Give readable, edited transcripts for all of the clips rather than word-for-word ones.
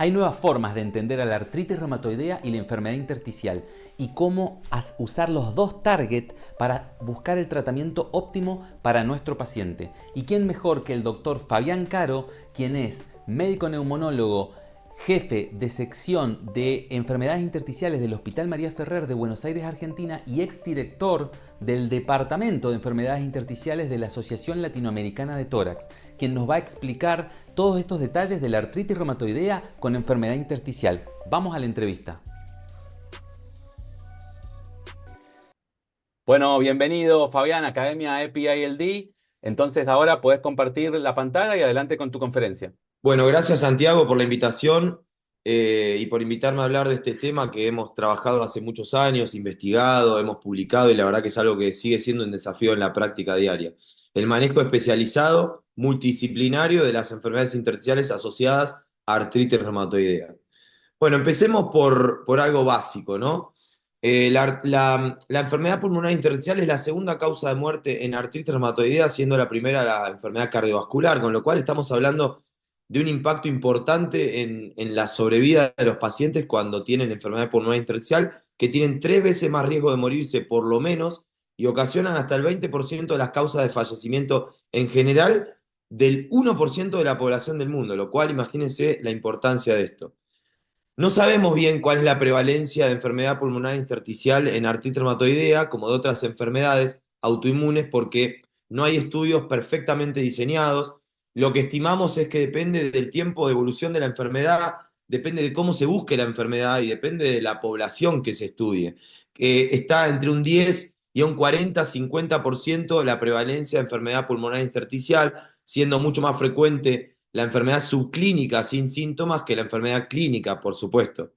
Hay nuevas formas de entender a la artritis reumatoidea y la enfermedad intersticial y cómo usar los dos targets para buscar el tratamiento óptimo para nuestro paciente. ¿Y quién mejor que el doctor Fabián Caro, quien es médico neumonólogo, jefe de sección de enfermedades intersticiales del Hospital María Ferrer de Buenos Aires, Argentina, y exdirector del Departamento de Enfermedades Intersticiales de la Asociación Latinoamericana de Tórax, quien nos va a explicar todos estos detalles de la artritis reumatoidea con enfermedad intersticial? Vamos a la entrevista. Bueno, bienvenido Fabián, Academia EPI-ILD. Entonces ahora puedes compartir la pantalla y adelante con tu conferencia. Bueno, gracias Santiago por la invitación y por invitarme a hablar de este tema que hemos trabajado hace muchos años, investigado, hemos publicado y la verdad que es algo que sigue siendo un desafío en la práctica diaria. El manejo especializado, multidisciplinario de las enfermedades intersticiales asociadas a artritis reumatoidea. Bueno, empecemos por algo básico, ¿no? La enfermedad pulmonar intersticial es la segunda causa de muerte en artritis reumatoidea, siendo la primera la enfermedad cardiovascular, con lo cual estamos hablando de un impacto importante en la sobrevida de los pacientes cuando tienen enfermedad pulmonar intersticial, que tienen 3 veces más riesgo de morirse por lo menos y ocasionan hasta el 20% de las causas de fallecimiento en general del 1% de la población del mundo, lo cual imagínense la importancia de esto. No sabemos bien cuál es la prevalencia de enfermedad pulmonar intersticial en artritis reumatoidea, como de otras enfermedades autoinmunes, porque no hay estudios perfectamente diseñados. Lo que estimamos es que depende del tiempo de evolución de la enfermedad, depende de cómo se busque la enfermedad y depende de la población que se estudie. Está entre un 10 y un 40-50% la prevalencia de enfermedad pulmonar intersticial, siendo mucho más frecuente la enfermedad subclínica sin síntomas que la enfermedad clínica, por supuesto.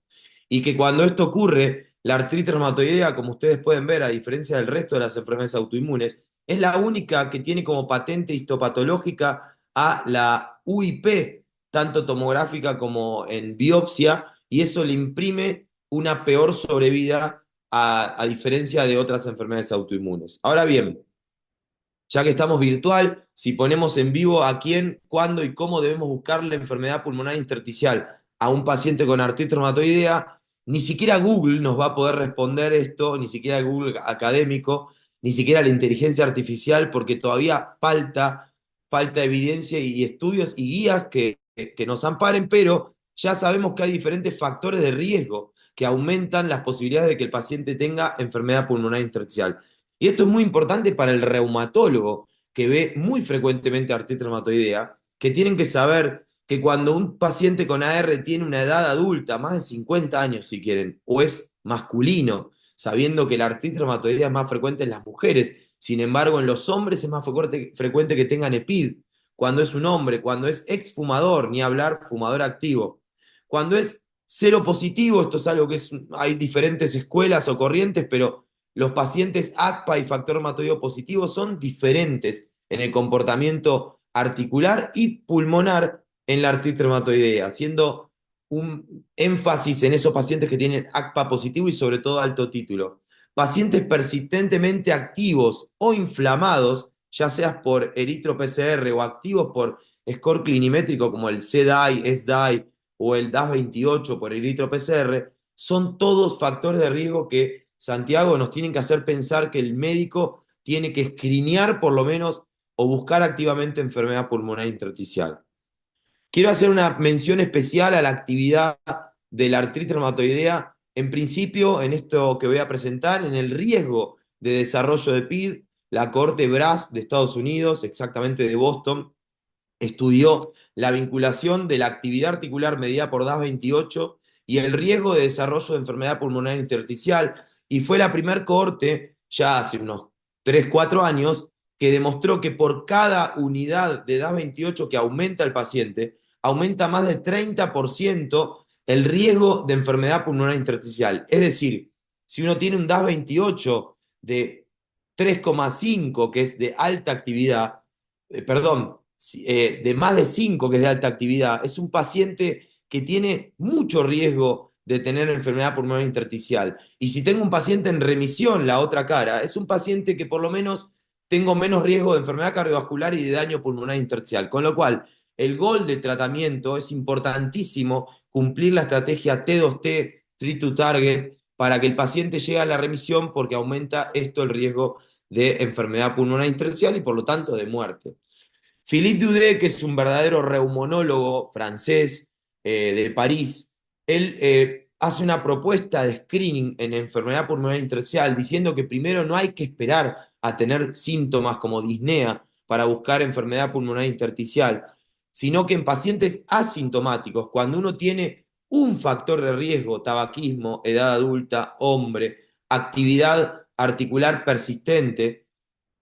Y que cuando esto ocurre, la artritis reumatoidea, como ustedes pueden ver, a diferencia del resto de las enfermedades autoinmunes, es la única que tiene como patente histopatológica a la UIP, tanto tomográfica como en biopsia, y eso le imprime una peor sobrevida a diferencia de otras enfermedades autoinmunes. Ahora bien, ya que estamos virtual, si ponemos en vivo a quién, cuándo y cómo debemos buscar la enfermedad pulmonar intersticial a un paciente con artritis reumatoidea, ni siquiera Google nos va a poder responder esto, ni siquiera el Google académico, ni siquiera la inteligencia artificial, porque todavía falta evidencia y estudios y guías que nos amparen, pero ya sabemos que hay diferentes factores de riesgo que aumentan las posibilidades de que el paciente tenga enfermedad pulmonar intersticial. Y esto es muy importante para el reumatólogo, que ve muy frecuentemente artritis reumatoidea, que tienen que saber que cuando un paciente con AR tiene una edad adulta, más de 50 años si quieren, o es masculino, sabiendo que la artritis reumatoidea es más frecuente en las mujeres, sin embargo en los hombres es más frecuente que tengan EPID, cuando es un hombre, cuando es exfumador, ni hablar fumador activo. Cuando es cero positivo, esto es algo que hay diferentes escuelas o corrientes, pero los pacientes ACPA y factor reumatoideo positivo son diferentes en el comportamiento articular y pulmonar en la artritis reumatoidea, haciendo un énfasis en esos pacientes que tienen ACPA positivo y sobre todo alto título. Pacientes persistentemente activos o inflamados, ya seas por eritro-PCR o activos por score clinimétrico como el CDAI, SDAI o el DAS28 por eritro-PCR, son todos factores de riesgo que, Santiago, nos tienen que hacer pensar que el médico tiene que escrinear por lo menos o buscar activamente enfermedad pulmonar intersticial. Quiero hacer una mención especial a la actividad de la artritis reumatoidea, en principio, en esto que voy a presentar, en el riesgo de desarrollo de PID. La Corte BRAS de Estados Unidos, exactamente de Boston, estudió la vinculación de la actividad articular medida por DAS28 y el riesgo de desarrollo de enfermedad pulmonar intersticial, y fue la primer cohorte, ya hace unos 3-4 años, que demostró que por cada unidad de DAS28 que aumenta el paciente, aumenta más del 30% el riesgo de enfermedad pulmonar intersticial. Es decir, si uno tiene un DAS28 de 3,5, que es de alta actividad, perdón, de más de 5, que es de alta actividad, es un paciente que tiene mucho riesgo de tener enfermedad pulmonar intersticial. Y si tengo un paciente en remisión, la otra cara, es un paciente que por lo menos tengo menos riesgo de enfermedad cardiovascular y de daño pulmonar intersticial. Con lo cual, el gol de tratamiento es importantísimo cumplir la estrategia T2T, Treat to Target, para que el paciente llegue a la remisión porque aumenta esto el riesgo de enfermedad pulmonar intersticial y por lo tanto de muerte. Philippe Daudet, que es un verdadero reumonólogo francés de París, él hace una propuesta de screening en enfermedad pulmonar intersticial diciendo que primero no hay que esperar a tener síntomas como disnea para buscar enfermedad pulmonar intersticial, sino que en pacientes asintomáticos, cuando uno tiene un factor de riesgo, tabaquismo, edad adulta, hombre, actividad articular persistente,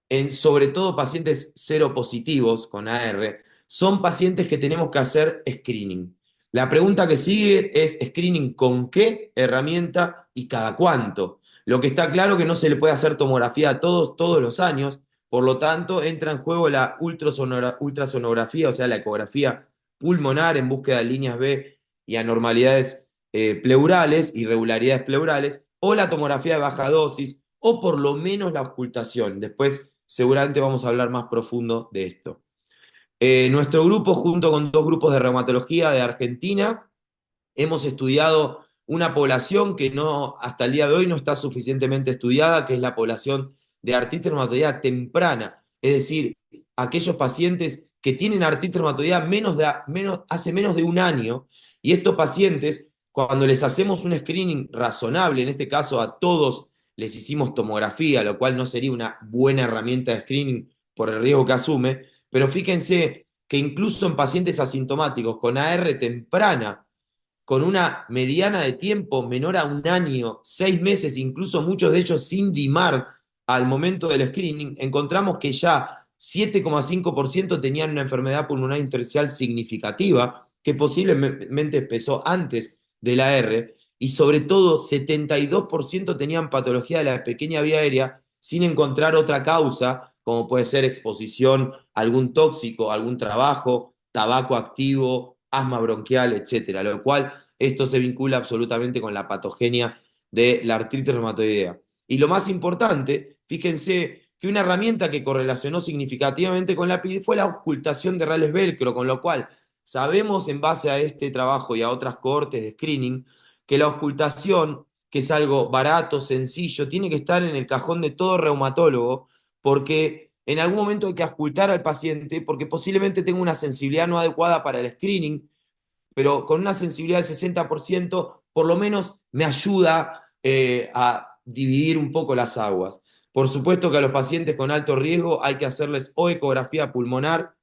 en sobre todo pacientes seropositivos con AR, son pacientes que tenemos que hacer screening. La pregunta que sigue es screening con qué herramienta y cada cuánto. Lo que está claro que no se le puede hacer tomografía a todos los años, por lo tanto entra en juego la ultrasonografía, o sea, la ecografía pulmonar en búsqueda de líneas B y anormalidades pleurales, irregularidades pleurales, o la tomografía de baja dosis, o por lo menos la ocultación. Después seguramente vamos a hablar más profundo de esto. Nuestro grupo, junto con dos grupos de reumatología de Argentina, hemos estudiado una población que no, hasta el día de hoy no está suficientemente estudiada, que es la población de artritis reumatoidea temprana, es decir, aquellos pacientes que tienen artritis reumatoidea hace menos de un año, y estos pacientes, cuando les hacemos un screening razonable, en este caso a todos les hicimos tomografía, lo cual no sería una buena herramienta de screening por el riesgo que asume, pero fíjense que incluso en pacientes asintomáticos con AR temprana, con una mediana de tiempo menor a un año, 6 meses, incluso muchos de ellos sin DIMARD al momento del screening, encontramos que ya 7,5% tenían una enfermedad pulmonar intersticial significativa, que posiblemente empezó antes del AR, y sobre todo 72% tenían patología de la pequeña vía aérea sin encontrar otra causa, como puede ser exposición a algún tóxico, algún trabajo, tabaco activo, asma bronquial, etcétera, lo cual esto se vincula absolutamente con la patogenia de la artritis reumatoidea. Y lo más importante, fíjense que una herramienta que correlacionó significativamente con la PID fue la ocultación de rales velcro, con lo cual sabemos en base a este trabajo y a otras cohortes de screening que la ocultación, que es algo barato, sencillo, tiene que estar en el cajón de todo reumatólogo, porque en algún momento hay que ocultar al paciente, porque posiblemente tenga una sensibilidad no adecuada para el screening, pero con una sensibilidad del 60%, por lo menos me ayuda a dividir un poco las aguas. Por supuesto que a los pacientes con alto riesgo hay que hacerles o ecografía pulmonar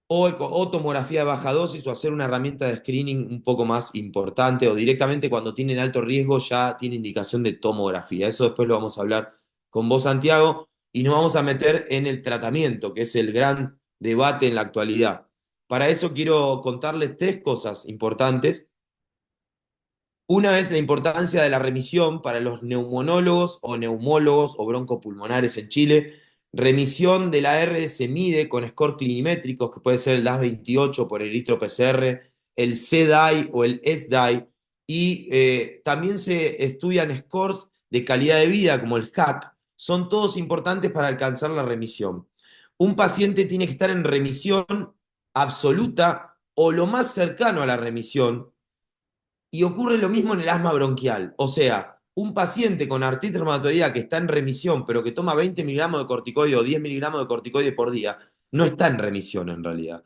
o tomografía de baja dosis o hacer una herramienta de screening un poco más importante o directamente cuando tienen alto riesgo ya tiene indicación de tomografía. Eso después lo vamos a hablar con vos, Santiago, y nos vamos a meter en el tratamiento, que es el gran debate en la actualidad. Para eso quiero contarles tres cosas importantes. Una es la importancia de la remisión para los neumonólogos o neumólogos o broncopulmonares en Chile. Remisión de la R se mide con score clinimétricos, que puede ser el DAS28 por el litro PCR, el CDAI o el SDAI, y también se estudian scores de calidad de vida como el HAC. Son todos importantes para alcanzar la remisión. Un paciente tiene que estar en remisión absoluta o lo más cercano a la remisión, y ocurre lo mismo en el asma bronquial. O sea, un paciente con artritis reumatoidea que está en remisión, pero que toma 20 miligramos de corticoide o 10 miligramos de corticoide por día, no está en remisión en realidad.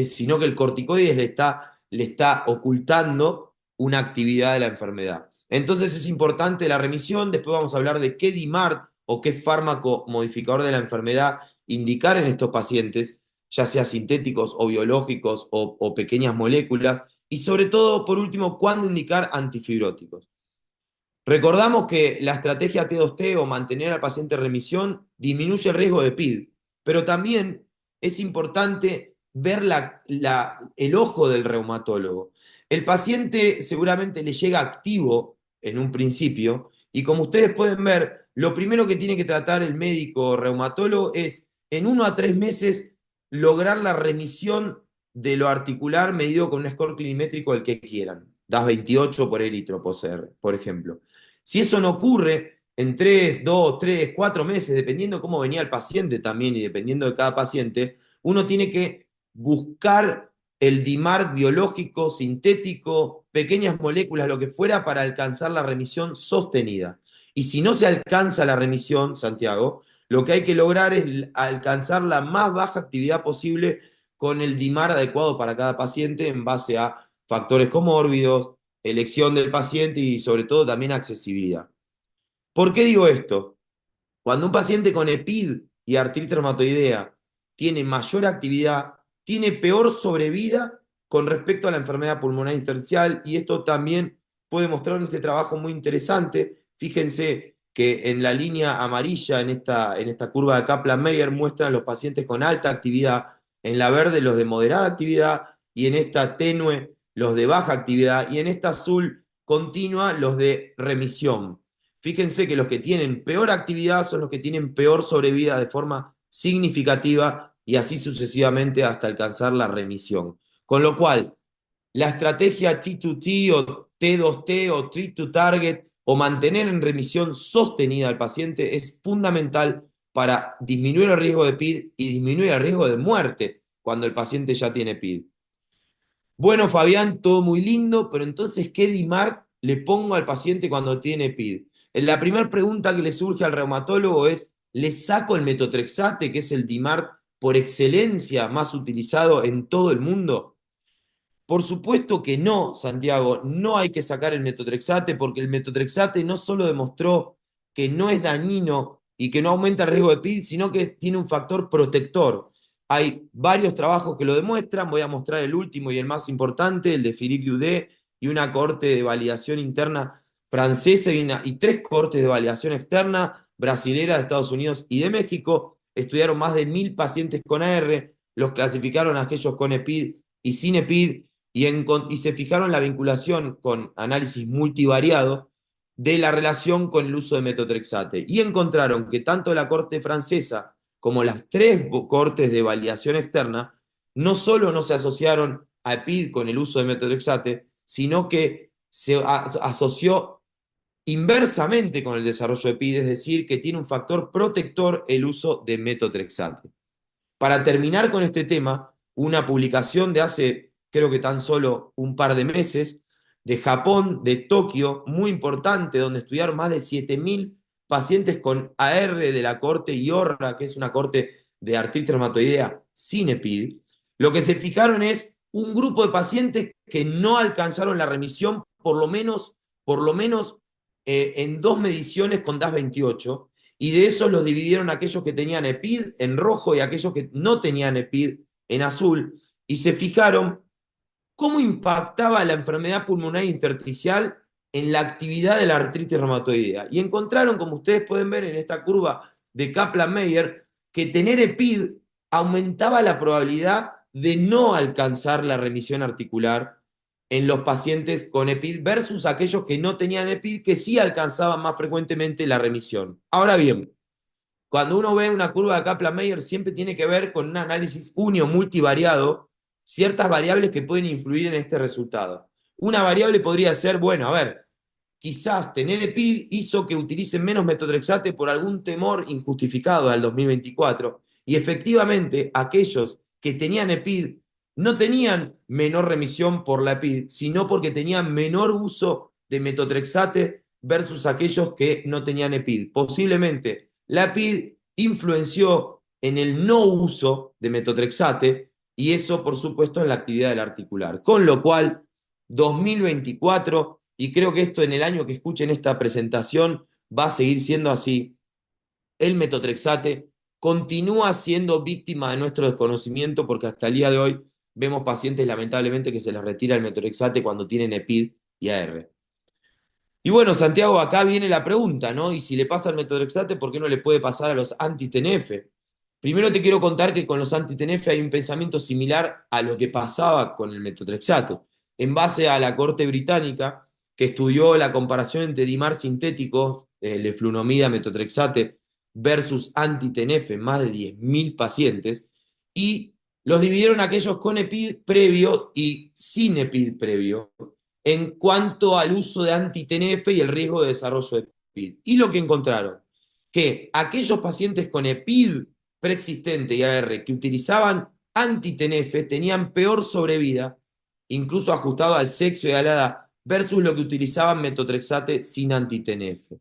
Sino que el corticoide le está ocultando una actividad de la enfermedad. Entonces es importante la remisión. Después vamos a hablar de qué DIMARD o qué fármaco modificador de la enfermedad indicar en estos pacientes, ya sea sintéticos o biológicos o pequeñas moléculas, y sobre todo, por último, cuándo indicar antifibróticos. Recordamos que la estrategia T2T o mantener al paciente en remisión disminuye el riesgo de PID, pero también es importante ver el ojo del reumatólogo. El paciente seguramente le llega activo en un principio y como ustedes pueden ver, lo primero que tiene que tratar el médico reumatólogo es en 1 a 3 meses lograr la remisión de lo articular medido con un score clinimétrico el que quieran. Das 28 por el litro por ejemplo. Si eso no ocurre en 3, 2, 3, 4 meses, dependiendo cómo venía el paciente también y dependiendo de cada paciente, uno tiene que buscar el DIMARD biológico, sintético, pequeñas moléculas, lo que fuera, para alcanzar la remisión sostenida. Y si no se alcanza la remisión, Santiago, lo que hay que lograr es alcanzar la más baja actividad posible con el DIMARD adecuado para cada paciente en base a factores comórbidos, elección del paciente y sobre todo también accesibilidad. ¿Por qué digo esto? Cuando un paciente con EPID y artritis reumatoidea tiene mayor actividad, tiene peor sobrevida con respecto a la enfermedad pulmonar intersticial, y esto también puede mostrar en este trabajo muy interesante. Fíjense que en la línea amarilla, en esta curva de Kaplan-Meier, muestran los pacientes con alta actividad, en la verde los de moderada actividad, y en esta tenue los de baja actividad, y en esta azul continua los de remisión. Fíjense que los que tienen peor actividad son los que tienen peor sobrevida de forma significativa, y así sucesivamente hasta alcanzar la remisión. Con lo cual, la estrategia T2T o T2T o Treat to Target, o mantener en remisión sostenida al paciente, es fundamental para disminuir el riesgo de PID y disminuir el riesgo de muerte cuando el paciente ya tiene PID. Bueno, Fabián, todo muy lindo, pero entonces, ¿qué DIMARC le pongo al paciente cuando tiene PID? La primera pregunta que le surge al reumatólogo es: ¿le saco el metotrexate, que es el DIMARC por excelencia más utilizado en todo el mundo? Por supuesto que no, Santiago, no hay que sacar el metotrexate, porque el metotrexate no solo demostró que no es dañino y que no aumenta el riesgo de PID, sino que tiene un factor protector. Hay varios trabajos que lo demuestran. Voy a mostrar el último y el más importante, el de Philippe Goudet, y una corte de validación interna francesa y tres cortes de validación externa brasilera, de Estados Unidos y de México. Estudiaron más de 1000 pacientes con AR, los clasificaron a aquellos con EPID y sin EPID, y se fijaron la vinculación con análisis multivariado de la relación con el uso de metotrexate. Y encontraron que tanto la corte francesa como las tres cortes de validación externa no solo no se asociaron a EPID con el uso de metotrexate, sino que se asoció inversamente con el desarrollo de EPID, es decir, que tiene un factor protector el uso de metotrexate. Para terminar con este tema, una publicación de hace, creo que tan solo un par de meses, de Japón, de Tokio, muy importante, donde estudiaron más de 7000 pacientes con AR de la corte IORRA, que es una corte de artritis reumatoidea sin EPID. Lo que se fijaron es un grupo de pacientes que no alcanzaron la remisión, por lo menos en dos mediciones con DAS28, y de esos los dividieron aquellos que tenían EPID en rojo y aquellos que no tenían EPID en azul, y se fijaron cómo impactaba la enfermedad pulmonar intersticial en la actividad de la artritis reumatoidea. Y encontraron, como ustedes pueden ver en esta curva de Kaplan-Meier, que tener EPID aumentaba la probabilidad de no alcanzar la remisión articular en los pacientes con EPID versus aquellos que no tenían EPID, que sí alcanzaban más frecuentemente la remisión. Ahora bien, cuando uno ve una curva de Kaplan-Meier, siempre tiene que ver con un análisis unio multivariado, ciertas variables que pueden influir en este resultado. Una variable podría ser, bueno, a ver, quizás tener EPID hizo que utilicen menos metotrexate por algún temor injustificado al 2024, y efectivamente aquellos que tenían EPID no tenían menor remisión por la EPID, sino porque tenían menor uso de metotrexate versus aquellos que no tenían EPID. Posiblemente la EPID influenció en el no uso de metotrexate, y eso, por supuesto, en la actividad del articular. Con lo cual, 2024, y creo que esto en el año que escuchen esta presentación va a seguir siendo así, el metotrexate continúa siendo víctima de nuestro desconocimiento, porque hasta el día de hoy vemos pacientes lamentablemente que se les retira el metotrexate cuando tienen EPID y AR. Y bueno, Santiago, acá viene la pregunta, ¿no? Y si le pasa al metotrexate, ¿por qué no le puede pasar a los anti-TNF? Primero te quiero contar que con los anti-TNF hay un pensamiento similar a lo que pasaba con el metotrexate. En base a la corte británica, que estudió la comparación entre DIMAR sintéticos, leflunomida, metotrexate, versus anti-TNF, más de 10.000 pacientes, y los dividieron aquellos con EPID previo y sin EPID previo, en cuanto al uso de anti-TNF y el riesgo de desarrollo de EPID. Y lo que encontraron, que aquellos pacientes con EPID preexistente y AR que utilizaban anti-TNF tenían peor sobrevida, incluso ajustado al sexo y a la edad, versus lo que utilizaban metotrexate sin anti-TNF.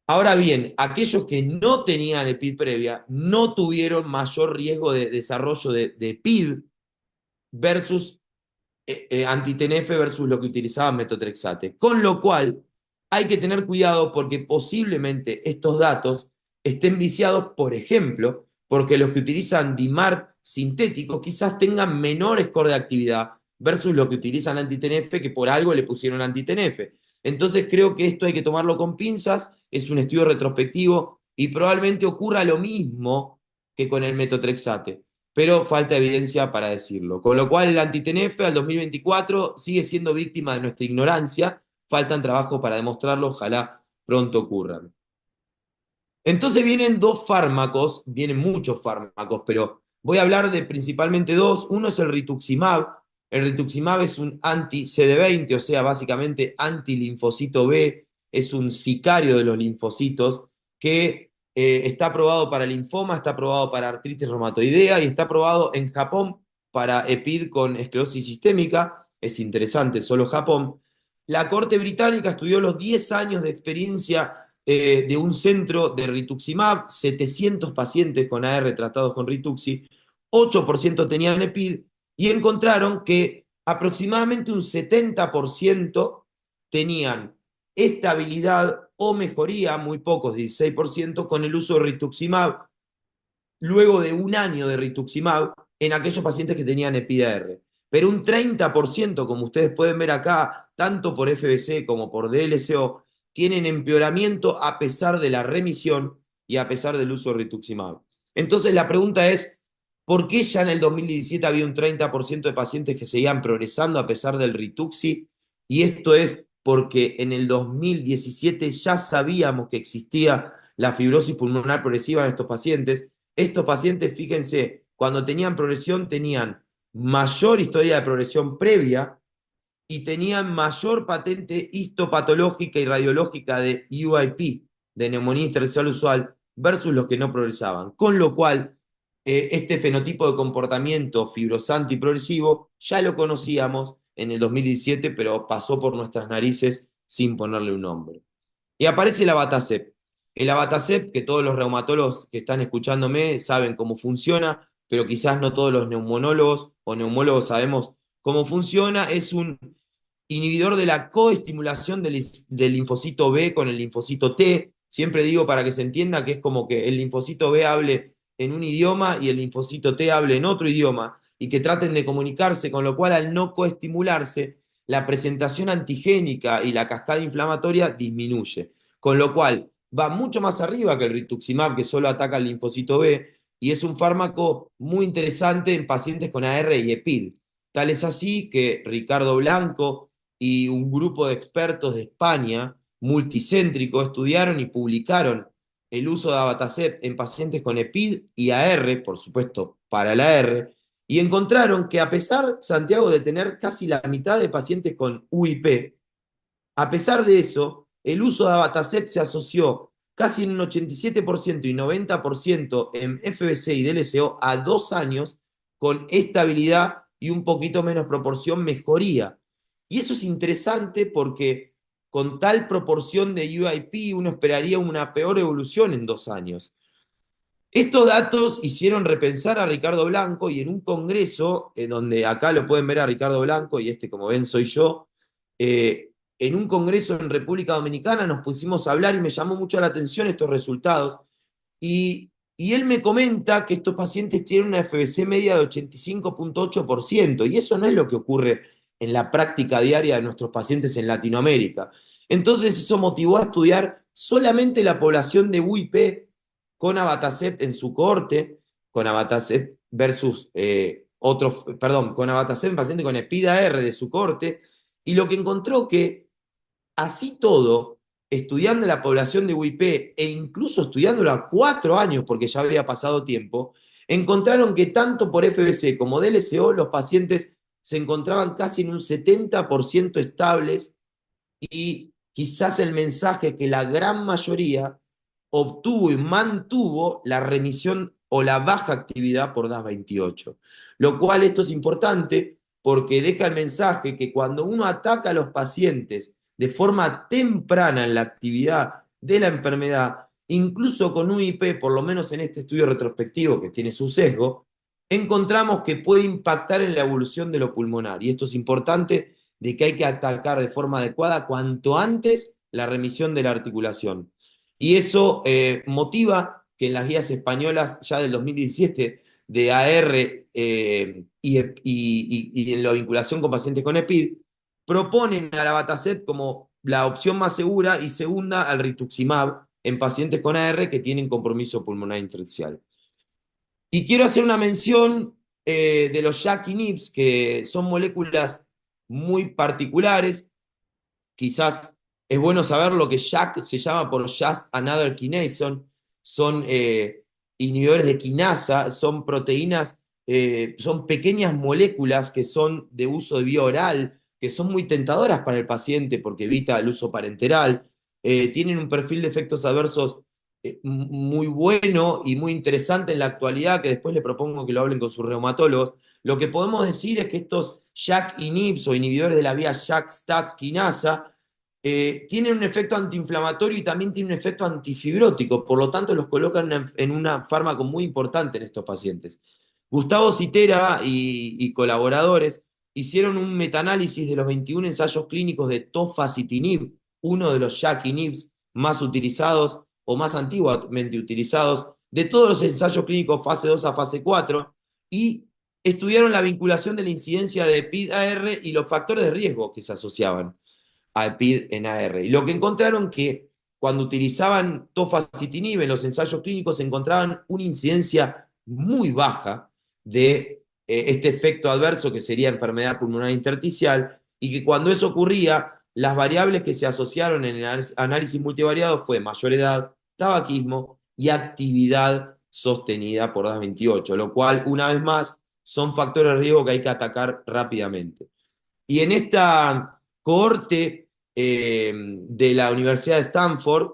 Ahora bien, aquellos que no tenían EPID previa no tuvieron mayor riesgo de desarrollo de EPID versus anti-TNF versus lo que utilizaban metotrexate. Con lo cual, hay que tener cuidado porque posiblemente estos datos estén viciados, por ejemplo, porque los que utilizan DIMARC sintético quizás tengan menor score de actividad versus los que utilizan anti-TNF que por algo le pusieron anti-TNF. Entonces creo que esto hay que tomarlo con pinzas, es un estudio retrospectivo y probablemente ocurra lo mismo que con el metotrexate, pero falta evidencia para decirlo. Con lo cual el anti-TNF al 2024 sigue siendo víctima de nuestra ignorancia, faltan trabajo para demostrarlo, ojalá pronto ocurran. Entonces vienen dos fármacos, vienen muchos fármacos, pero voy a hablar de principalmente dos. Uno es el rituximab. El rituximab es un anti-CD20, o sea, básicamente anti-linfocito B, es un sicario de los linfocitos que está aprobado para linfoma, está aprobado para artritis reumatoidea y está aprobado en Japón para EPID con esclerosis sistémica. Es interesante, solo Japón. La Corte Británica estudió los 10 años de experiencia de un centro de rituximab, 700 pacientes con AR tratados con rituxi, 8% tenían EPID y encontraron que aproximadamente un 70% tenían estabilidad o mejoría, muy pocos, 16%, con el uso de rituximab luego de un año de rituximab en aquellos pacientes que tenían EPID-AR. Pero un 30%, como ustedes pueden ver acá, tanto por FBC como por DLCO, tienen empeoramiento a pesar de la remisión y a pesar del uso de rituximab. Entonces la pregunta es, ¿por qué ya en el 2017 había un 30% de pacientes que seguían progresando a pesar del rituxi? Y esto es porque en el 2017 ya sabíamos que existía la fibrosis pulmonar progresiva en estos pacientes. Estos pacientes, fíjense, cuando tenían progresión tenían mayor historia de progresión previa y tenían mayor patente histopatológica y radiológica de UIP, de neumonía intersticial usual, versus los que no progresaban. Con lo cual, este fenotipo de comportamiento fibrosante y progresivo ya lo conocíamos en el 2017, pero pasó por nuestras narices sin ponerle un nombre. Y aparece el Abatacept. El Abatacept, que todos los reumatólogos que están escuchándome saben cómo funciona, pero quizás no todos los neumonólogos o neumólogos sabemos cómo funciona, es un inhibidor de la coestimulación del linfocito B con el linfocito T. Siempre digo para que se entienda que es como que el linfocito B hable en un idioma y el linfocito T hable en otro idioma y que traten de comunicarse, con lo cual al no coestimularse, la presentación antigénica y la cascada inflamatoria disminuye. Con lo cual va mucho más arriba que el rituximab, que solo ataca el linfocito B, y es un fármaco muy interesante en pacientes con AR y EPID. Tal es así que Ricardo Blanco y un grupo de expertos de España, multicéntrico, estudiaron y publicaron el uso de Abatacept en pacientes con EPID y AR, por supuesto, para la AR, y encontraron que a pesar, Santiago, de tener casi la mitad de pacientes con UIP, a pesar de eso, el uso de Abatacept se asoció casi en un 87% y 90% en FBC y DLCO a 2 años con estabilidad y un poquito menos proporción mejoría. Y eso es interesante porque con tal proporción de UIP uno esperaría una peor evolución en 2 años. Estos datos hicieron repensar a Ricardo Blanco y en un congreso, en donde acá lo pueden ver a Ricardo Blanco y este como ven soy yo, en un congreso en República Dominicana nos pusimos a hablar y me llamó mucho la atención estos resultados y él me comenta que estos pacientes tienen una FBC media de 85,8% y eso no es lo que ocurre en la práctica diaria de nuestros pacientes en Latinoamérica. Entonces eso motivó a estudiar solamente la población de UIP con Abatacept en su cohorte, con Abatacept versus otros, perdón, con Abatacept en paciente con EPIDA-R de su cohorte, y lo que encontró que así todo, estudiando la población de UIP e incluso estudiándolo a 4 años, porque ya había pasado tiempo, encontraron que tanto por FBC como DLCO los pacientes se encontraban casi en un 70% estables y quizás el mensaje que la gran mayoría obtuvo y mantuvo la remisión o la baja actividad por DAS28. Lo cual esto es importante porque deja el mensaje que cuando uno ataca a los pacientes de forma temprana en la actividad de la enfermedad, incluso con UIP, por lo menos en este estudio retrospectivo que tiene su sesgo, encontramos que puede impactar en la evolución de lo pulmonar. Y esto es importante de que hay que atacar de forma adecuada cuanto antes la remisión de la articulación. Y eso motiva que en las guías españolas ya del 2017 de AR y en la vinculación con pacientes con EPID, proponen al abatacept como la opción más segura y segunda al rituximab en pacientes con AR que tienen compromiso pulmonar intersticial. Y quiero hacer una mención de los JAK inhibs, que son moléculas muy particulares. Quizás es bueno saber lo que JAK se llama por Just Another Kinason. Son inhibidores de quinasa, son proteínas, son pequeñas moléculas que son de uso de vía oral, que son muy tentadoras para el paciente porque evita el uso parenteral. Tienen un perfil de efectos adversos muy bueno y muy interesante en la actualidad, que después le propongo que lo hablen con sus reumatólogos. Lo que podemos decir es que estos JAK inhibs o inhibidores de la vía JAK-STAT quinasa tienen un efecto antiinflamatorio y también tienen un efecto antifibrótico, por lo tanto los colocan en un fármaco muy importante en estos pacientes. Gustavo Citera y colaboradores hicieron un metaanálisis de los 21 ensayos clínicos de tofacitinib, uno de los JAK inhibs más utilizados o más antiguamente utilizados, de todos los ensayos clínicos fase 2 a fase 4, y estudiaron la vinculación de la incidencia de PID-AR y los factores de riesgo que se asociaban a PID en AR. Y lo que encontraron que cuando utilizaban tofacitinib en los ensayos clínicos encontraban una incidencia muy baja de este efecto adverso que sería enfermedad pulmonar intersticial, y que cuando eso ocurría, las variables que se asociaron en el análisis multivariado fue mayor edad, tabaquismo y actividad sostenida por DAS28, lo cual, una vez más, son factores de riesgo que hay que atacar rápidamente. Y en esta cohorte de la Universidad de Stanford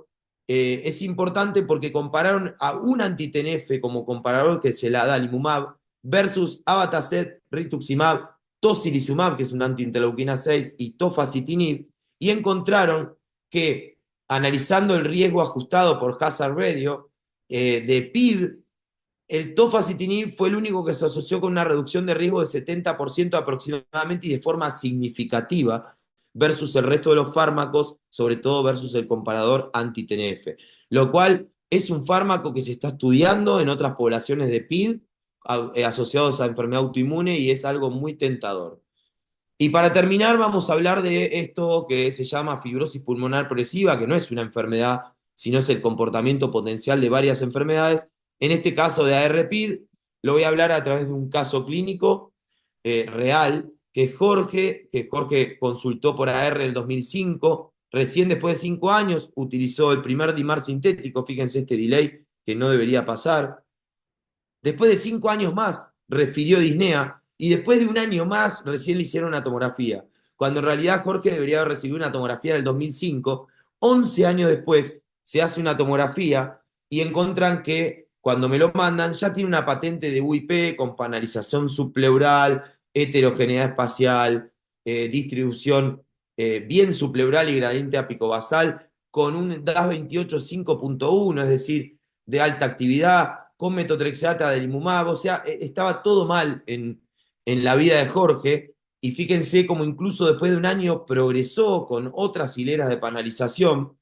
es importante porque compararon a un anti-TNF como comparador que se la da adalimumab versus abatacept, rituximab, tocilizumab, que es un anti-interleuquina 6, y tofacitinib, y encontraron que analizando el riesgo ajustado por hazard radio de PID, el tofacitinib fue el único que se asoció con una reducción de riesgo de 70% aproximadamente y de forma significativa versus el resto de los fármacos, sobre todo versus el comparador anti-TNF, lo cual es un fármaco que se está estudiando en otras poblaciones de PID asociados a enfermedad autoinmune y es algo muy tentador. Y para terminar vamos a hablar de esto que se llama fibrosis pulmonar progresiva, que no es una enfermedad, sino es el comportamiento potencial de varias enfermedades. En este caso de ARPID, lo voy a hablar a través de un caso clínico real, que Jorge consultó por AR en el 2005, recién después de 5 años utilizó el primer DIMAR sintético, fíjense este delay que no debería pasar. Después de 5 años más, refirió disnea, y después de un año más, recién le hicieron una tomografía. Cuando en realidad Jorge debería haber recibido una tomografía en el 2005, 11 años después se hace una tomografía y encuentran que cuando me lo mandan ya tiene una patente de UIP con panalización subpleural, heterogeneidad espacial, distribución bien subpleural y gradiente apicobasal, con un DAS28 5.1, es decir, de alta actividad, con metotrexata del adalimumab, o sea, estaba todo mal en la vida de Jorge, y fíjense cómo incluso después de un año progresó con otras hileras de panalización,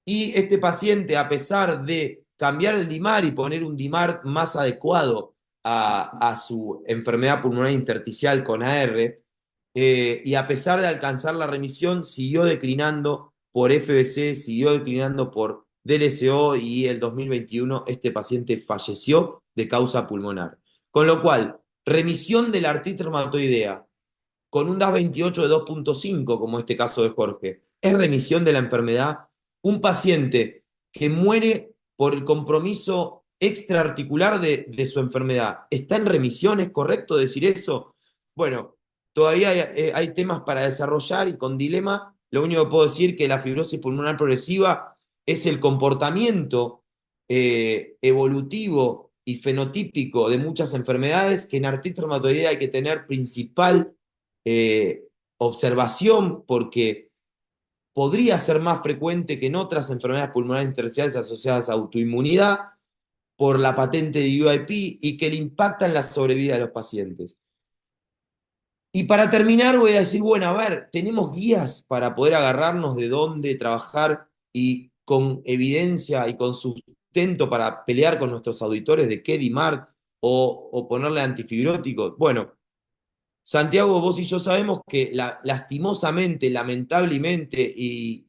y este paciente, a pesar de cambiar el DIMAR y poner un DIMAR más adecuado a su enfermedad pulmonar intersticial con AR, y a pesar de alcanzar la remisión, siguió declinando por FBC, siguió declinando por DLCO, y el 2021 este paciente falleció de causa pulmonar. Con lo cual, remisión de la artritis reumatoidea con un DAS28 de 2.5, como este caso de Jorge, es remisión de la enfermedad. Un paciente que muere por el compromiso extraarticular de su enfermedad, ¿está en remisión? ¿Es correcto decir eso? Bueno, todavía hay temas para desarrollar y con dilema. Lo único que puedo decir es que la fibrosis pulmonar progresiva es el comportamiento evolutivo y fenotípico de muchas enfermedades que en artritis reumatoidea hay que tener principal observación porque podría ser más frecuente que en otras enfermedades pulmonares intersticiales asociadas a autoinmunidad por la patente de UIP y que le impactan la sobrevida de los pacientes. Y para terminar voy a decir, bueno, a ver, tenemos guías para poder agarrarnos de dónde trabajar y con evidencia y con sustento para pelear con nuestros auditores de qué DIMARC o ponerle antifibróticos. Bueno, Santiago, vos y yo sabemos que lastimosamente, lamentablemente y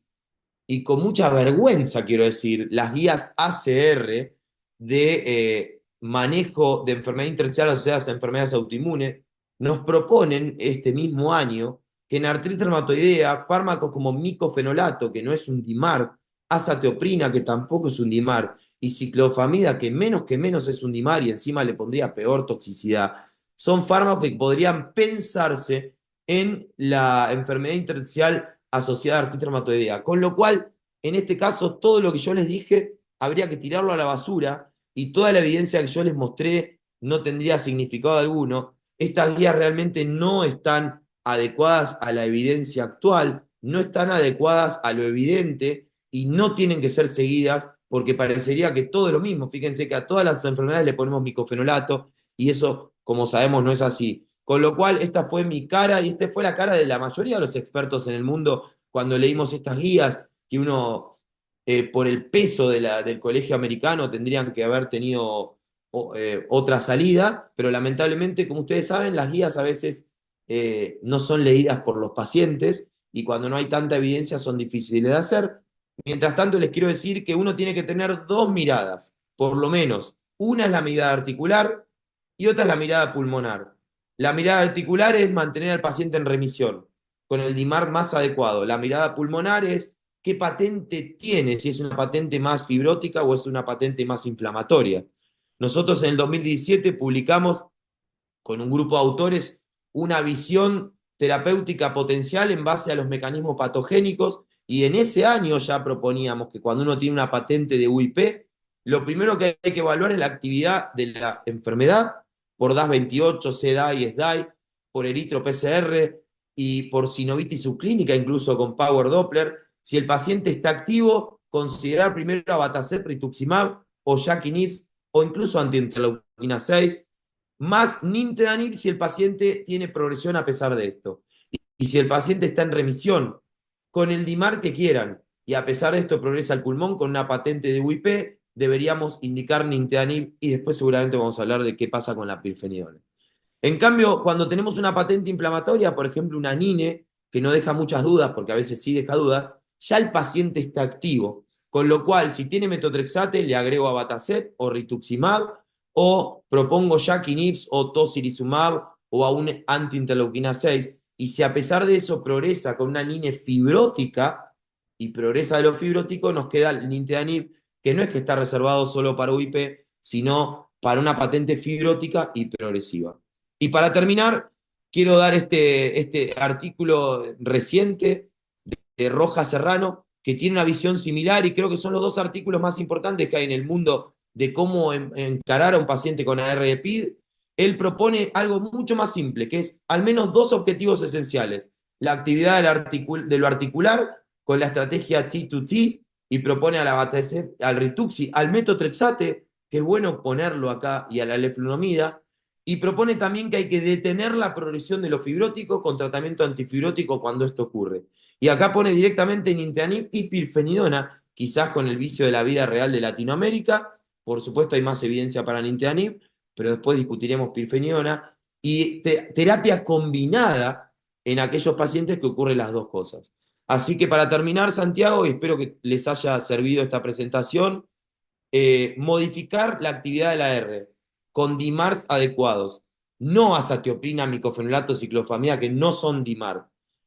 con mucha vergüenza, quiero decir, las guías ACR de manejo de enfermedad intersticial asociadas a enfermedades autoinmunes nos proponen este mismo año que en artritis reumatoidea fármacos como micofenolato, que no es un DIMARC, azateoprina, que tampoco es un DIMARC, y ciclofamida, que menos es un DIMARC y encima le pondría peor toxicidad, son fármacos que podrían pensarse en la enfermedad intersticial asociada a artritis reumatoidea. Con lo cual, en este caso, todo lo que yo les dije habría que tirarlo a la basura y toda la evidencia que yo les mostré no tendría significado alguno. Estas guías realmente no están adecuadas a la evidencia actual, no están adecuadas a lo evidente y no tienen que ser seguidas porque parecería que todo es lo mismo. Fíjense que a todas las enfermedades le ponemos micofenolato y eso, como sabemos, no es así. Con lo cual, esta fue mi cara y esta fue la cara de la mayoría de los expertos en el mundo cuando leímos estas guías, que uno, por el peso del colegio americano, tendrían que haber tenido otra salida, pero lamentablemente, como ustedes saben, las guías a veces no son leídas por los pacientes y cuando no hay tanta evidencia son difíciles de hacer. Mientras tanto, les quiero decir que uno tiene que tener dos miradas, por lo menos. Una es la mirada articular y otra es la mirada pulmonar. La mirada articular es mantener al paciente en remisión, con el DIMARC más adecuado. La mirada pulmonar es qué patente tiene, si es una patente más fibrótica o es una patente más inflamatoria. Nosotros en el 2017 publicamos con un grupo de autores una visión terapéutica potencial en base a los mecanismos patogénicos y en ese año ya proponíamos que cuando uno tiene una patente de UIP, lo primero que hay que evaluar es la actividad de la enfermedad por DAS28, CDAI, SDAI, por eritro-PCR y por sinovitis subclínica, incluso con Power Doppler. Si el paciente está activo, considerar primero abatacept, rituximab o JAK-inhibs o incluso antiinterleuquina 6, más nintedanib si el paciente tiene progresión a pesar de esto. Y si el paciente está en remisión con el DIMARC que quieran y a pesar de esto progresa al pulmón con una patente de UIP, deberíamos indicar nintedanib y después seguramente vamos a hablar de qué pasa con la pirfenidona. En cambio, cuando tenemos una patente inflamatoria, por ejemplo una NINE, que no deja muchas dudas, porque a veces sí deja dudas, ya el paciente está activo. Con lo cual, si tiene metotrexate, le agrego abatacept o rituximab, o propongo JAK-inhibs o tocilizumab o a un antiinterleuquina 6. Y si a pesar de eso progresa con una NINE fibrótica y progresa de lo fibrótico, nos queda el nintedanib, que no es que está reservado solo para UIP, sino para una patente fibrótica y progresiva. Y para terminar, quiero dar este artículo reciente de Rojas Serrano, que tiene una visión similar y creo que son los dos artículos más importantes que hay en el mundo de cómo encarar a un paciente con AR-EPID. Él propone algo mucho más simple, que es al menos dos objetivos esenciales. La actividad de lo articular con la estrategia T2T y propone a la abatacept, al rituxi, al metotrexate, que es bueno ponerlo acá, y a la leflunomida, y propone también que hay que detener la progresión de lo fibrótico con tratamiento antifibrótico cuando esto ocurre. Y acá pone directamente nintedanib y pirfenidona, quizás con el vicio de la vida real de Latinoamérica. Por supuesto hay más evidencia para nintedanib, pero después discutiremos pirfenidona. Y terapia combinada en aquellos pacientes que ocurren las dos cosas. Así que para terminar, Santiago, y espero que les haya servido esta presentación, modificar la actividad de la R con DIMARCs adecuados, no azatioprina, micofenolato, ciclofamida, que no son DIMARC,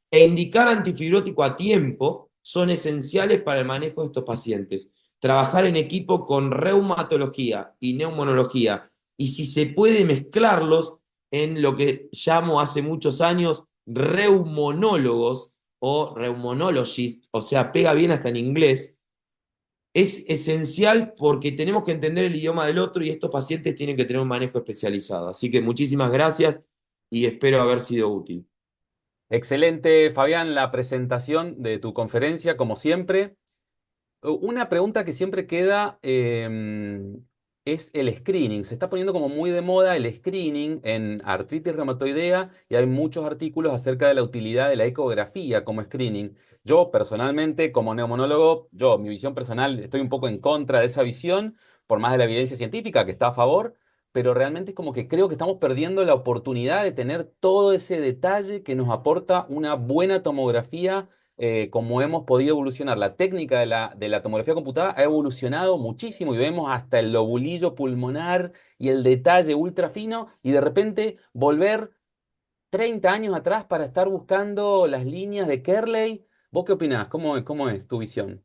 e indicar antifibrótico a tiempo son esenciales para el manejo de estos pacientes. Trabajar en equipo con reumatología y neumonología, y si se puede mezclarlos en lo que llamo hace muchos años reumonólogos o reumonologists, o sea, pega bien hasta en inglés, es esencial porque tenemos que entender el idioma del otro y estos pacientes tienen que tener un manejo especializado. Así que muchísimas gracias y espero haber sido útil. Excelente, Fabián, la presentación de tu conferencia, como siempre. Una pregunta que siempre queda es el screening. Se está poniendo como muy de moda el screening en artritis reumatoidea y hay muchos artículos acerca de la utilidad de la ecografía como screening. Yo personalmente, como neumonólogo, mi visión personal, estoy un poco en contra de esa visión, por más de la evidencia científica que está a favor, pero realmente es como que creo que estamos perdiendo la oportunidad de tener todo ese detalle que nos aporta una buena tomografía como hemos podido evolucionar. La técnica de la tomografía computada ha evolucionado muchísimo y vemos hasta el lobulillo pulmonar y el detalle ultra fino y de repente volver 30 años atrás para estar buscando las líneas de Kerley. ¿Vos qué opinás? Cómo es tu visión?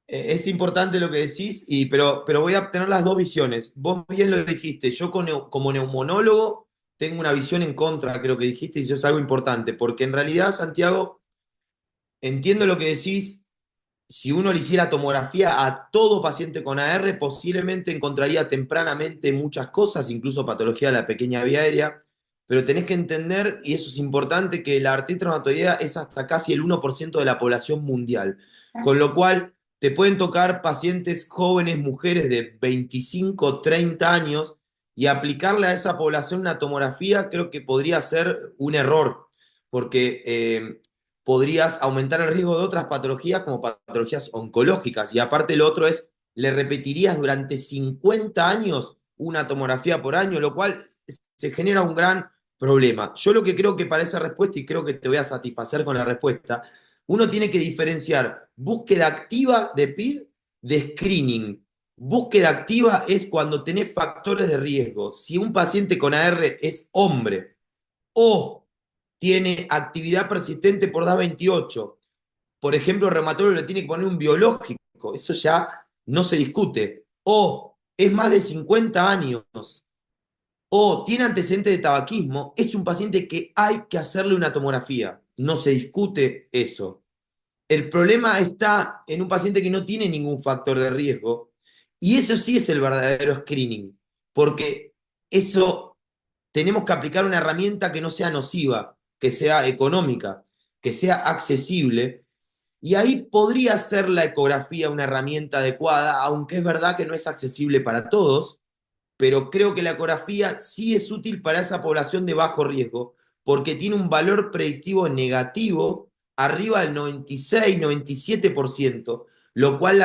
Es importante lo que decís, pero voy a tener las dos visiones. Vos bien lo dijiste, yo como neumonólogo tengo una visión en contra, creo que dijiste, y eso es algo importante, porque en realidad, Santiago, entiendo lo que decís. Si uno le hiciera tomografía a todo paciente con AR, posiblemente encontraría tempranamente muchas cosas, incluso patología de la pequeña vía aérea, pero tenés que entender, y eso es importante, que la artritis reumatoidea es hasta casi el 1% de la población mundial, con lo cual te pueden tocar pacientes jóvenes, mujeres de 25, 30 años, y aplicarle a esa población una tomografía creo que podría ser un error, porque podrías aumentar el riesgo de otras patologías como patologías oncológicas. Y aparte lo otro es, le repetirías durante 50 años una tomografía por año, lo cual se genera un gran problema. Yo lo que creo que para esa respuesta, y creo que te voy a satisfacer con la respuesta, uno tiene que diferenciar búsqueda activa de PID de screening. Búsqueda activa es cuando tenés factores de riesgo. Si un paciente con AR es hombre o tiene actividad persistente por DA28. Por ejemplo, el reumatólogo le tiene que poner un biológico, eso ya no se discute. O es más de 50 años, o tiene antecedentes de tabaquismo, es un paciente que hay que hacerle una tomografía. No se discute eso. El problema está en un paciente que no tiene ningún factor de riesgo, y eso sí es el verdadero screening, porque eso tenemos que aplicar una herramienta que no sea nociva, que sea económica, que sea accesible, y ahí podría ser la ecografía una herramienta adecuada, aunque es verdad que no es accesible para todos, pero creo que la ecografía sí es útil para esa población de bajo riesgo, porque tiene un valor predictivo negativo arriba del 96, 97%, lo cual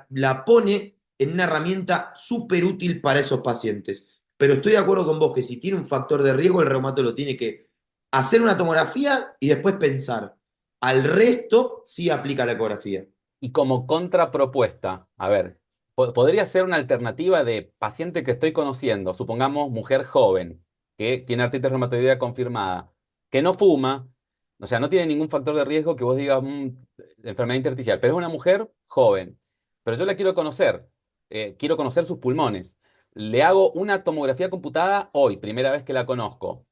la pone en una herramienta súper útil para esos pacientes. Pero estoy de acuerdo con vos que si tiene un factor de riesgo, el reumatólogo tiene que hacer una tomografía y después pensar. Al resto sí aplica la ecografía. Y como contrapropuesta, a ver, podría ser una alternativa de paciente que estoy conociendo, supongamos mujer joven, que tiene artritis reumatoidea confirmada, que no fuma, o sea, no tiene ningún factor de riesgo que vos digas enfermedad intersticial, pero es una mujer joven, pero yo la quiero conocer sus pulmones. Le hago una tomografía computada hoy, primera vez que la conozco.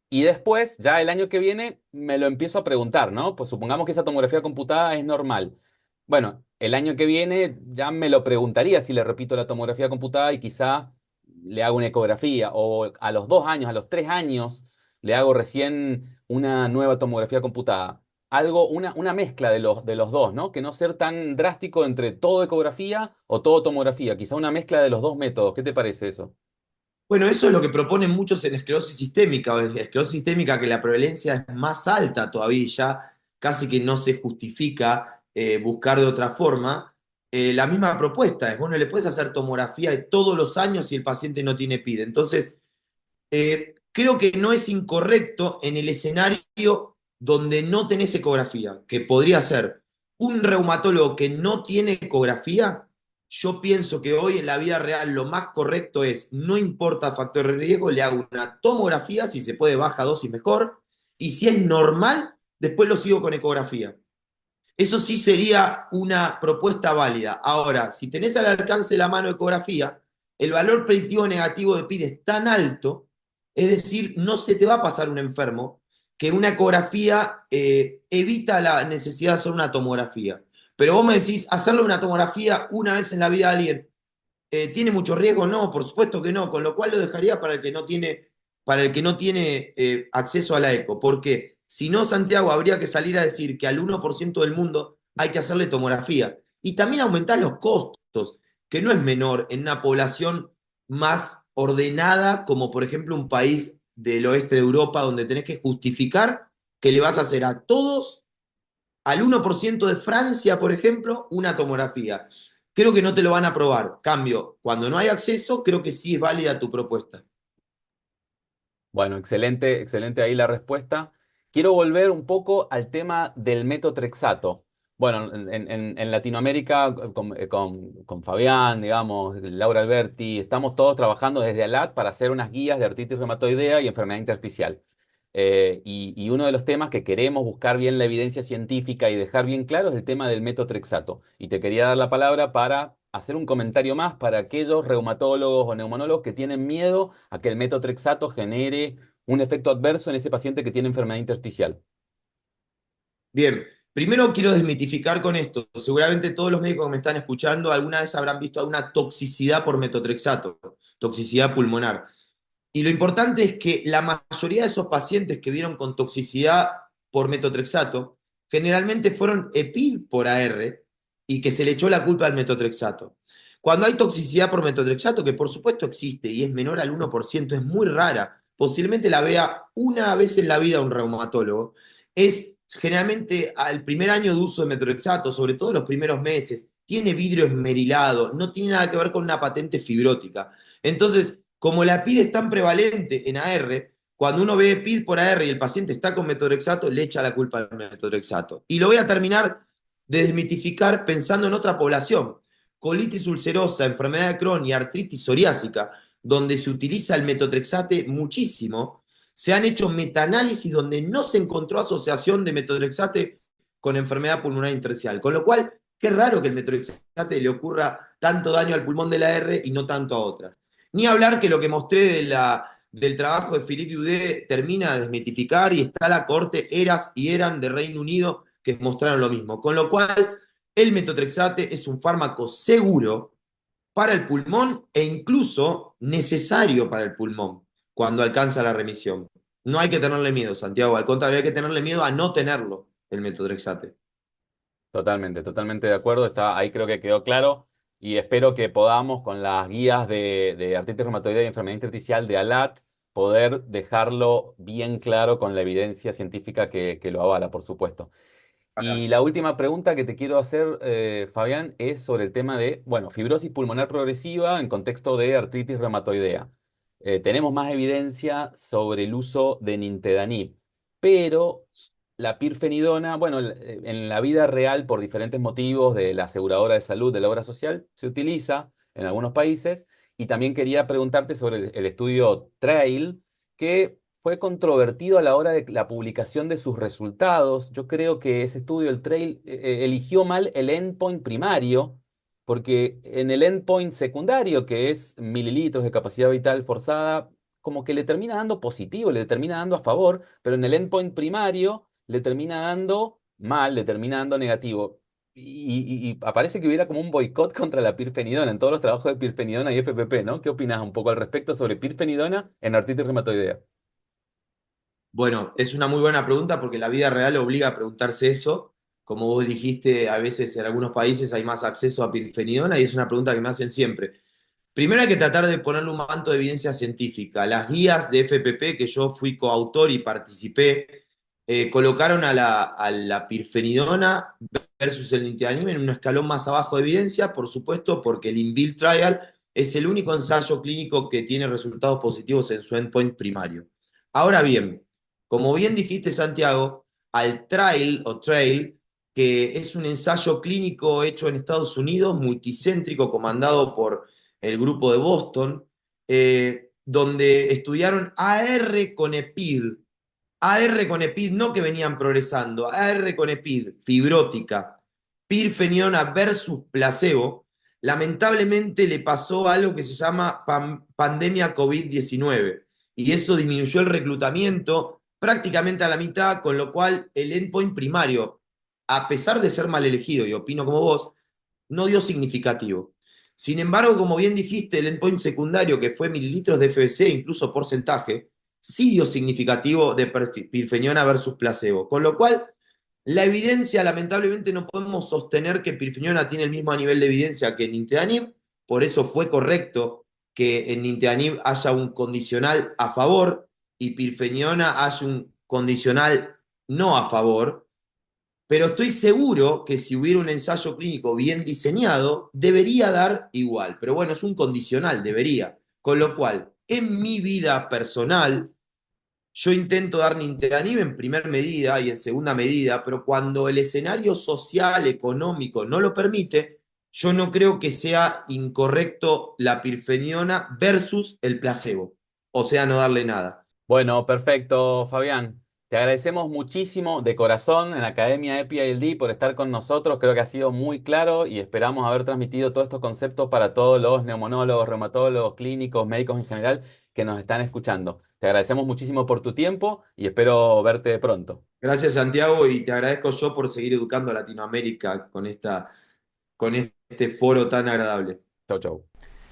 Y después, ya el año que viene, me lo empiezo a preguntar, ¿no? Pues supongamos que esa tomografía computada es normal. Bueno, el año que viene ya me lo preguntaría si le repito la tomografía computada y quizá le hago una ecografía. O a los 2 años, a los 3 años, le hago recién una nueva tomografía computada. Algo, una mezcla de los dos, ¿no? Que no ser tan drástico entre todo ecografía o todo tomografía. Quizá una mezcla de los dos métodos. ¿Qué te parece eso? Bueno, eso es lo que proponen muchos en esclerosis sistémica, o en esclerosis sistémica que la prevalencia es más alta todavía, ya casi que no se justifica buscar de otra forma. La misma propuesta es, bueno, le puedes hacer tomografía de todos los años si el paciente no tiene PID. Entonces, creo que no es incorrecto en el escenario donde no tenés ecografía, que podría ser un reumatólogo que no tiene ecografía. Yo pienso que hoy en la vida real lo más correcto es, no importa factor de riesgo, le hago una tomografía, si se puede baja dosis mejor, y si es normal, después lo sigo con ecografía. Eso sí sería una propuesta válida. Ahora, si tenés al alcance de la mano ecografía, el valor predictivo negativo de PID es tan alto, es decir, no se te va a pasar un enfermo, que una ecografía evita la necesidad de hacer una tomografía. Pero vos me decís, hacerle una tomografía una vez en la vida a alguien, ¿tiene mucho riesgo? No, por supuesto que no, con lo cual lo dejaría para el que no tiene acceso a la eco. ¿Por qué? Si no, Santiago, habría que salir a decir que al 1% del mundo hay que hacerle tomografía. Y también aumentar los costos, que no es menor en una población más ordenada, como por ejemplo un país del oeste de Europa, donde tenés que justificar que le vas a hacer a todos, al 1% de Francia, por ejemplo, una tomografía. Creo que no te lo van a aprobar. Cambio, cuando no hay acceso, creo que sí es válida tu propuesta. Bueno, excelente, excelente ahí la respuesta. Quiero volver un poco al tema del metotrexato. Bueno, en Latinoamérica, con Fabián, digamos, Laura Alberti, estamos todos trabajando desde ALAT para hacer unas guías de artritis reumatoidea y enfermedad intersticial. Y uno de los temas que queremos buscar bien la evidencia científica y dejar bien claro es el tema del metotrexato. Y te quería dar la palabra para hacer un comentario más para aquellos reumatólogos o neumonólogos que tienen miedo a que el metotrexato genere un efecto adverso en ese paciente que tiene enfermedad intersticial. Bien, primero quiero desmitificar con esto. Seguramente todos los médicos que me están escuchando alguna vez habrán visto alguna toxicidad por metotrexato, toxicidad pulmonar. Y lo importante es que la mayoría de esos pacientes que vieron con toxicidad por metotrexato generalmente fueron EPID por AR y que se le echó la culpa al metotrexato. Cuando hay toxicidad por metotrexato, que por supuesto existe y es menor al 1%, es muy rara, posiblemente la vea una vez en la vida un reumatólogo, es generalmente al primer año de uso de metotrexato, sobre todo los primeros meses, tiene vidrio esmerilado, no tiene nada que ver con una patente fibrótica. Entonces, como la PID es tan prevalente en AR, cuando uno ve PID por AR y el paciente está con metotrexato, le echa la culpa al metotrexato. Y lo voy a terminar de desmitificar pensando en otra población. Colitis ulcerosa, enfermedad de Crohn y artritis psoriásica, donde se utiliza el metotrexate muchísimo, se han hecho metaanálisis donde no se encontró asociación de metotrexate con enfermedad pulmonar intersticial. Con lo cual, qué raro que el metotrexate le ocurra tanto daño al pulmón de la R y no tanto a otras. Ni hablar que lo que mostré del trabajo de Philippe Houdet termina de desmitificar y está la corte Eras y Eran de Reino Unido que mostraron lo mismo. Con lo cual, el metotrexate es un fármaco seguro para el pulmón e incluso necesario para el pulmón cuando alcanza la remisión. No hay que tenerle miedo, Santiago. Al contrario, hay que tenerle miedo a no tenerlo, el metotrexate. Totalmente, totalmente de acuerdo. Está, ahí creo que quedó claro y espero que podamos con las guías de artritis reumatoidea y enfermedad intersticial de ALAT poder dejarlo bien claro con la evidencia científica que lo avala, por supuesto. Y la última pregunta que te quiero hacer, Fabián, es sobre el tema de, bueno, fibrosis pulmonar progresiva en contexto de artritis reumatoidea. Tenemos más evidencia sobre el uso de nintedanib, pero la pirfenidona, bueno, en la vida real, por diferentes motivos de la aseguradora de salud, de la obra social, se utiliza en algunos países. Y también quería preguntarte sobre el estudio TRAIL, que fue controvertido a la hora de la publicación de sus resultados. Yo creo que ese estudio, el Trail, eligió mal el endpoint primario, porque en el endpoint secundario, que es mililitros de capacidad vital forzada, como que le termina dando positivo, le termina dando a favor, pero en el endpoint primario le termina dando mal, le termina dando negativo. Y aparece que hubiera como un boicot contra la pirfenidona en todos los trabajos de pirfenidona y FPP, ¿no? ¿Qué opinas un poco al respecto sobre pirfenidona en artritis reumatoidea? Bueno, es una muy buena pregunta porque la vida real obliga a preguntarse eso. Como vos dijiste, a veces en algunos países hay más acceso a pirfenidona y es una pregunta que me hacen siempre. Primero hay que tratar de ponerle un manto de evidencia científica. Las guías de FPP, que yo fui coautor y participé, colocaron a la pirfenidona versus el nintedanib en un escalón más abajo de evidencia, por supuesto, porque el INVIL Trial es el único ensayo clínico que tiene resultados positivos en su endpoint primario. Ahora bien, como bien dijiste, Santiago, al trail, que es un ensayo clínico hecho en Estados Unidos, multicéntrico, comandado por el grupo de Boston, donde estudiaron AR con EPID. AR con EPID, no que venían progresando, AR con EPID, fibrótica, pirfenidona versus placebo, lamentablemente le pasó algo que se llama pandemia COVID-19 y eso disminuyó el reclutamiento prácticamente a la mitad, con lo cual el endpoint primario a pesar de ser mal elegido, y opino como vos, no dio significativo. Sin embargo, como bien dijiste, el endpoint secundario, que fue mililitros de FBC, incluso porcentaje, sí dio significativo de pirfeniona versus placebo. Con lo cual, la evidencia, lamentablemente, no podemos sostener que pirfeniona tiene el mismo nivel de evidencia que nintedanib, por eso fue correcto que en nintedanib haya un condicional a favor y pirfeniona haya un condicional no a favor, pero estoy seguro que si hubiera un ensayo clínico bien diseñado, debería dar igual. Pero bueno, es un condicional, debería. Con lo cual, en mi vida personal, yo intento dar nintedanib en primera medida y en segunda medida, pero cuando el escenario social, económico no lo permite, yo no creo que sea incorrecto la pirfeniona versus el placebo. O sea, no darle nada. Bueno, perfecto, Fabián. Te agradecemos muchísimo de corazón en la Academia EPI-ILD por estar con nosotros. Creo que ha sido muy claro y esperamos haber transmitido todos estos conceptos para todos los neumonólogos, reumatólogos, clínicos, médicos en general que nos están escuchando. Te agradecemos muchísimo por tu tiempo y espero verte pronto. Gracias, Santiago, y te agradezco yo por seguir educando a Latinoamérica con este foro tan agradable. Chau, chau.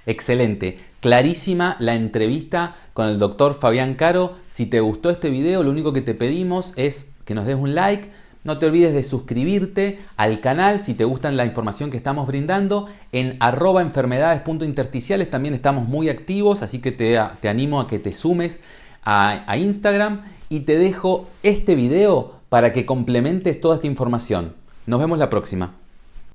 Excelente, clarísima la entrevista con el doctor Fabián Caro. Si te gustó este video, lo único que te pedimos es que nos des un like. No te olvides de suscribirte al canal si te gusta la información que estamos brindando. En @enfermedades.intersticiales también estamos muy activos, así que te animo a que te sumes a Instagram. Y te dejo este video para que complementes toda esta información. Nos vemos la próxima.